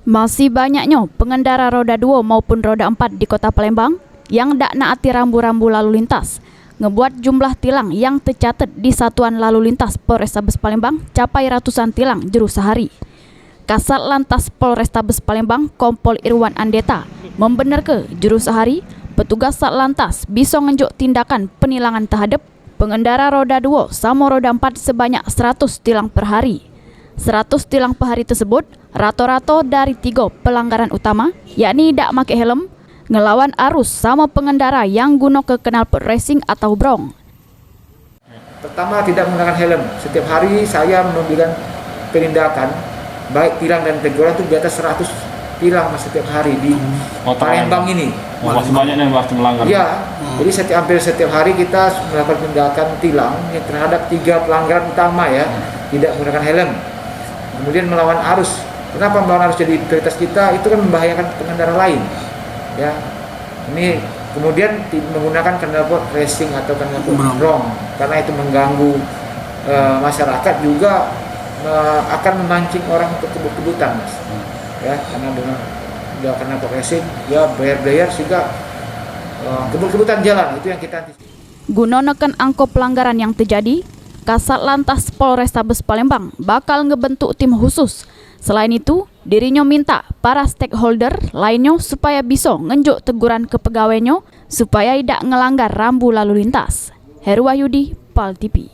Masih banyaknya pengendara roda 2 maupun roda 4 di Kota Palembang yang tak naati rambu-rambu lalu lintas, ngebuat jumlah tilang yang tercatat di Satuan Lalu Lintas Polrestabes Palembang capai ratusan tilang jeru sehari. Kasat Lantas Polrestabes Palembang Kompol Irwan Andeta membenarkan jeru sehari petugas Satlantas bisa ngenjuk tindakan penilangan terhadap pengendara roda 2 sama roda 4 sebanyak 100 tilang per hari. 100 tilang per hari tersebut rata-rata dari 3 pelanggaran utama, yakni tidak pakai helm, ngelawan arus sama pengendara yang guna ke knalpot racing atau brong. Pertama, tidak menggunakan helm. Setiap hari saya memberikan penindakan baik tilang dan teguran itu di atas 100 tilang setiap hari di Palembang ini. Masih banyak yang masih melanggar. Ya, jadi hampir setiap hari kita melakukan tindakan tilang terhadap 3 pelanggaran utama ya, tidak menggunakan helm. Kemudian melawan arus. Kenapa melawan arus jadi prioritas kita? Itu kan membahayakan pengendara lain. Ya, ini kemudian menggunakan knalpot racing atau knalpot brong karena itu mengganggu masyarakat, juga akan memancing orang untuk kebut-kebutan, Mas. Ya, karena dengan knalpot racing ya bayar juga kebut-kebutan jalan, itu yang kita antisipasi. Guna neken angka pelanggaran yang terjadi, Kasat Lantas Polrestabes Palembang bakal ngebentuk tim khusus. Selain itu, dirinya minta para stakeholder lainnya supaya bisa ngenjuk teguran ke pegawainya supaya tidak ngelanggar rambu lalu lintas. Heru Wahyudi, PAL TV.